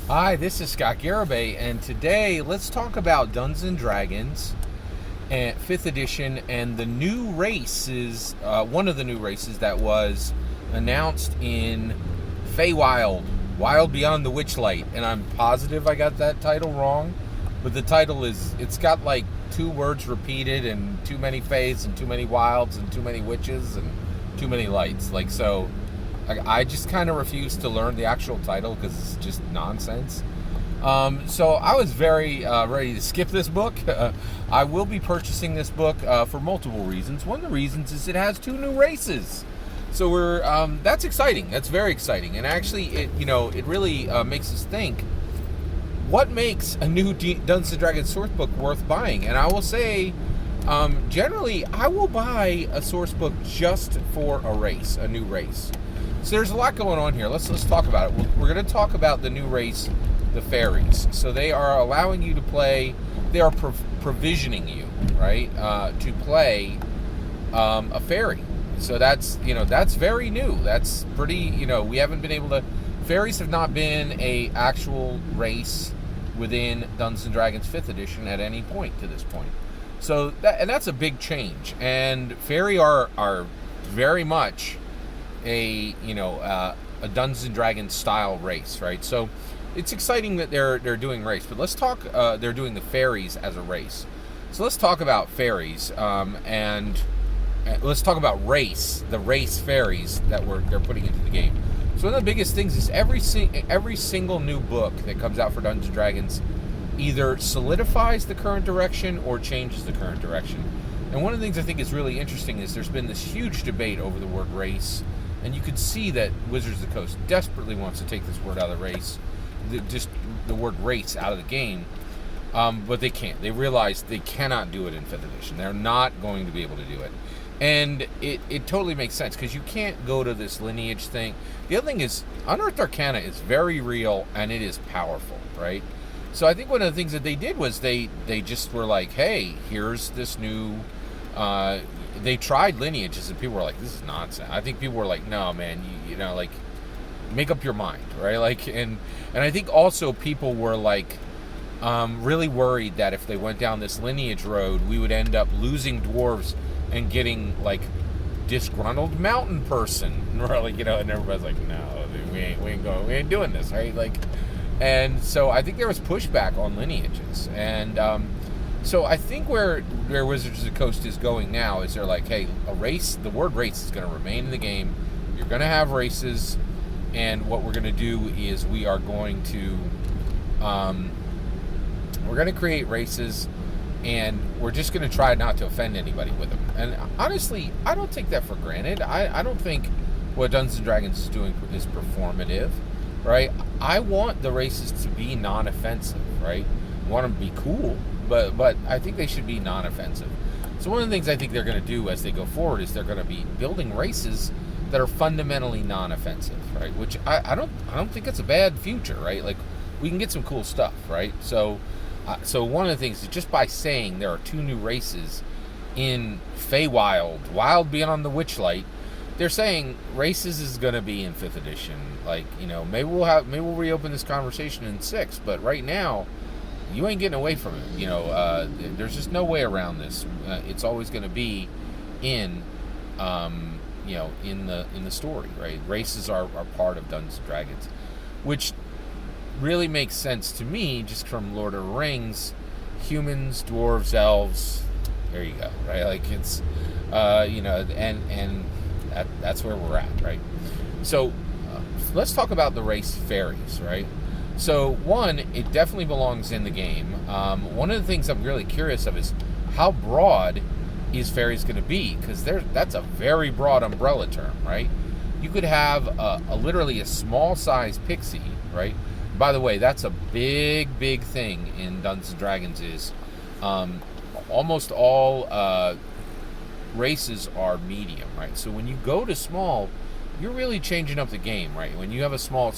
Hi, this is Scott Garibay, and today let's talk about Dungeons and Dragons and 5th edition and the new races, one of the new races that was announced in Feywild, Wild Beyond the Witchlight. And I'm positive I got that title wrong, but the title it's got like 2 words repeated and too many Feys and too many Wilds and too many witches and too many lights. I just kind of refuse to learn the actual title because it's just nonsense. So I was very ready to skip this book. I will be purchasing this book for multiple reasons. One of the reasons is it has 2 new races. So that's exciting. That's very exciting. And actually, it really makes us think, what makes a new Dungeons & Dragons source book worth buying? And I will say, generally, I will buy a source book just for a new race. So there's a lot going on here. Let's talk about it. We're going to talk about the new race, the fairies. So they are allowing you to play. They are provisioning you, right, to play a fairy. So that's very new. That's pretty. We haven't been able to. Fairies have not been a actual race within Dungeons and Dragons 5th edition at any point to this point. So that's a big change. And fairy are very much a Dungeons and Dragons style race, right? So it's exciting that they're doing race, but let's talk. They're doing the fairies as a race. So let's talk about fairies, and let's talk about the race fairies that they're putting into the game. So one of the biggest things is every single new book that comes out for Dungeons and Dragons either solidifies the current direction or changes the current direction. And one of the things I think is really interesting is there's been this huge debate over the word race. And you could see that Wizards of the Coast desperately wants to take this word out of the race, just the word race out of the game, but they can't. They realize they cannot do it in 5th edition. They're not going to be able to do it. And it totally makes sense, because you can't go to this lineage thing. The other thing is, Unearthed Arcana is very real, and it is powerful, right? So I think one of the things that they did was they just were like, hey, here's this new... they tried lineages and people were like, this is nonsense. I think people were like, no, man, you make up your mind, right? And I think also people were really worried that if they went down this lineage road, we would end up losing dwarves and getting disgruntled mountain person, and everybody's like, no, we ain't doing this, right? And so I think there was pushback on lineages, and so I think where Wizards of the Coast is going now is they're like, hey, the word race is going to remain in the game. You're going to have races, and what we're going to do is we are going to create races, and we're just going to try not to offend anybody with them. And honestly, I don't take that for granted. I don't think what Dungeons and Dragons is doing is performative, right? I want the races to be non-offensive, right? I want them to be cool. But I think they should be non-offensive. So one of the things I think they're going to do as they go forward is they're going to be building races that are fundamentally non-offensive, right? Which I don't think it's a bad future, right? We can get some cool stuff, right? So one of the things is, just by saying there are 2 new races in Feywild, Wild Beyond the Witchlight, they're saying races is going to be in 5th edition. Maybe we'll reopen this conversation in 6th, but right now, you ain't getting away from it. There's just no way around this. It's always going to be in the story, right? Races are part of Dungeons and Dragons, which really makes sense to me just from Lord of the Rings. Humans, dwarves, elves. There you go, right? It's and that's where we're at, right? So let's talk about the race fairies, right? So, one, it definitely belongs in the game. One of the things I'm really curious of is how broad is fairies going to be? Because that's a very broad umbrella term, right? You could have literally a small-sized pixie, right? By the way, that's a big thing in Dungeons & Dragons is almost all races are medium, right? So when you go to small, you're really changing up the game, right? When you have a small...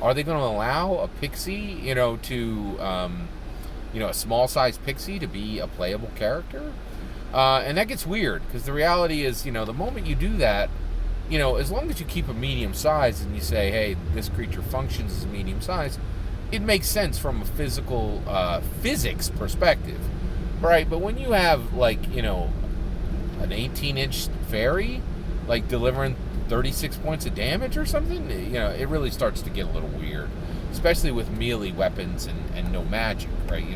Are they going to allow a pixie, a small-sized pixie to be a playable character? And that gets weird, because the reality is, the moment you do that, as long as you keep a medium size and you say, hey, this creature functions as a medium size, it makes sense from a physical physics perspective, right? But when you have like an 18-inch fairy, like delivering 36 points of damage or something, it really starts to get a little weird, especially with melee weapons and no magic, right?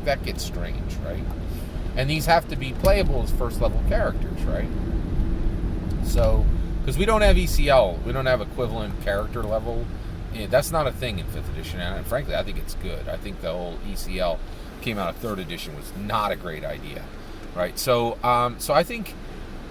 That gets strange, right? And these have to be playable as first level characters, right? So, because we don't have ECL, we don't have equivalent character level. That's not a thing in 5th edition, and frankly, I think it's good. I think the whole ECL came out of 3rd edition was not a great idea, right? So, so I think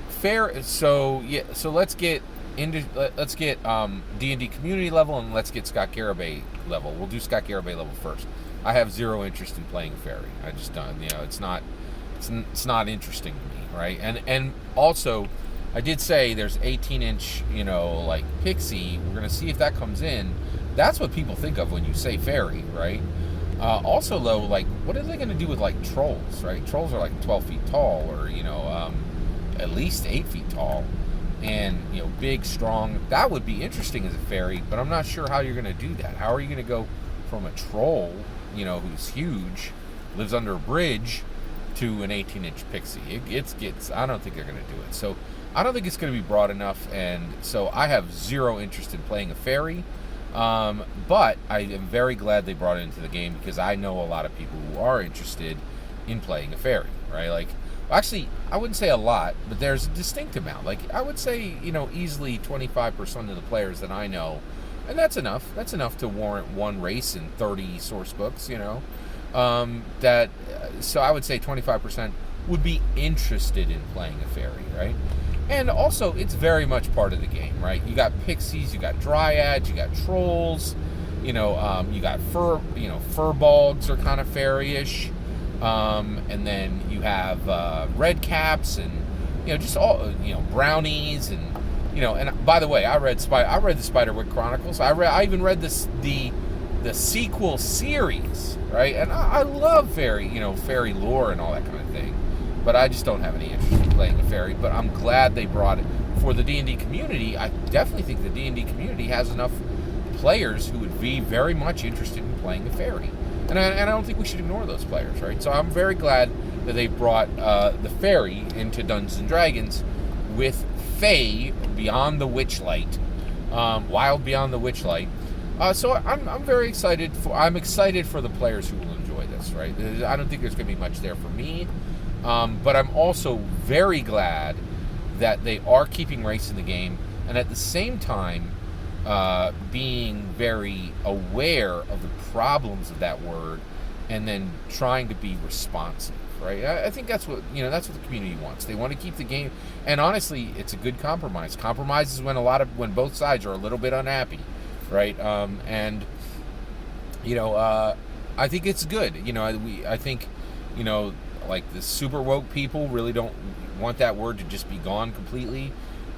fair. So yeah. So let's get D&D community level, and let's get Scott Garibay level. We'll do Scott Garibay level first. I have zero interest in playing fairy. I just don't. It's not interesting to me, right? And also, I did say there's 18-inch, like pixie. We're gonna see if that comes in. That's what people think of when you say fairy, right? Also, though, like, what are they gonna do with like trolls, right? Trolls are like 12 feet tall, or at least 8 feet tall, and big, strong. That would be interesting as a fairy, but I'm not sure how you're gonna do that. How are you gonna go from a troll, who's huge, lives under a bridge, to an 18-inch pixie? I don't think they're going to do it. So I don't think it's going to be broad enough, and so I have zero interest in playing a fairy. But I am very glad they brought it into the game, because I know a lot of people who are interested in playing a fairy, right? Like, actually, I wouldn't say a lot, but there's a distinct amount. Like, I would say, easily 25% of the players that I know, and that's enough. That's enough to warrant one race in 30 source books, so I would say 25% would be interested in playing a fairy, right? And also, it's very much part of the game, right? You got pixies, you got dryads, you got trolls, you got furbolgs are kind of fairy-ish, and then you have red caps, and just all brownies, and and by the way, I read the Spiderwick Chronicles. I even read the sequel series, right? And I love fairy lore and all that kind of thing, but I just don't have any interest in playing a fairy. But I'm glad they brought it for the D&D community. I definitely think the D&D community has enough players who would be very much interested in playing a fairy, and I don't think we should ignore those players, right? So I'm very glad that they brought the fairy into Dungeons and Dragons with Fae beyond the Witchlight, Wild Beyond the Witchlight. So I'm very excited I'm excited for the players who will enjoy this, right? I don't think there's going to be much there for me, but I'm also very glad that they are keeping race in the game, and at the same time being very aware of the problems of that word, and then trying to be responsive, right? I think that's what that's what the community wants. They want to keep the game, and honestly, it's a good compromise. Compromise is when both sides are a little bit unhappy, right? And I think it's good. I think like the super woke people really don't want that word to just be gone completely,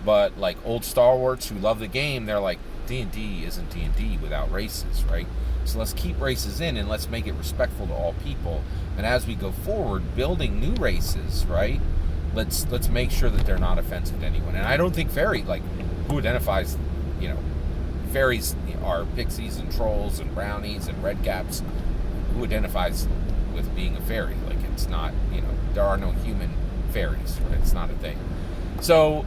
but like old stalwarts who love the game, they're like, D&D isn't D&D without races, right? So let's keep races in, and let's make it respectful to all people. And as we go forward, building new races, right? Let's make sure that they're not offensive to anyone. And I don't think fairy, like, who identifies, fairies are pixies and trolls and brownies and redcaps. Who identifies with being a fairy? Like, it's not, there are no human fairies, right? It's not a thing. So,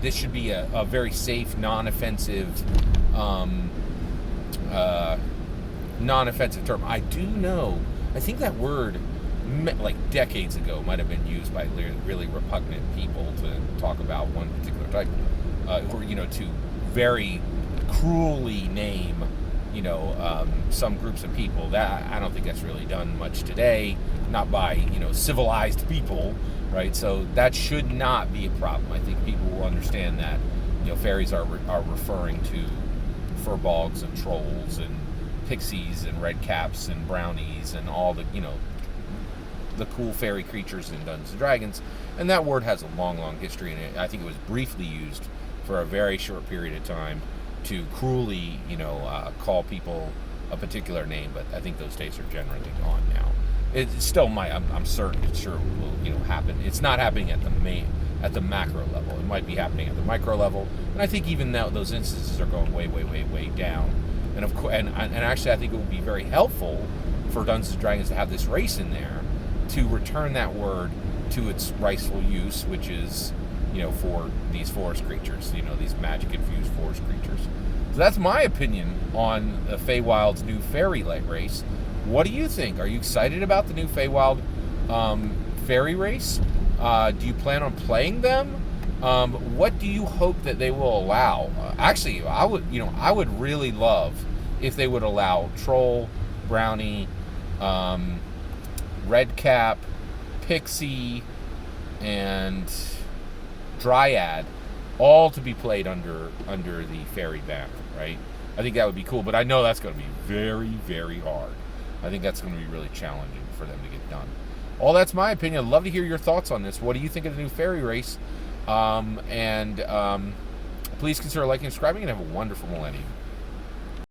this should be a very safe, non-offensive term. I do know, I think that word, like decades ago, might have been used by really repugnant people to talk about one particular type, or to very cruelly name, some groups of people. That I don't think that's really done much today, not by civilized people, right? So that should not be a problem. I think people will understand that fairies are referring to furbolgs and trolls and pixies and redcaps and brownies and all the the cool fairy creatures in Dungeons and Dragons. And that word has a long history in it. I think it was briefly used for a very short period of time to cruelly call people a particular name, but I think those days are generally gone now. It still might. I'm certain it sure will happen. It's not happening at the macro level. It might be happening at the micro level, and I think even now those instances are going way down. and of course, and actually, I think it would be very helpful for Dungeons and Dragons to have this race in there to return that word to its rightful use, which is, for these forest creatures, these magic-infused forest creatures. So that's my opinion on the Feywild's new fairy race. What do you think? Are you excited about the new Feywild fairy race? Do you plan on playing them? What do you hope that they will allow? Actually, I would really love if they would allow troll, brownie, redcap, pixie, and dryad, all to be played under the fairy banner, right? I think that would be cool, but I know that's going to be very, very hard. I think that's going to be really challenging for them to get done. All that's my opinion. I'd love to hear your thoughts on this. What do you think of the new fairy race? Please consider liking and subscribing, and have a wonderful millennium.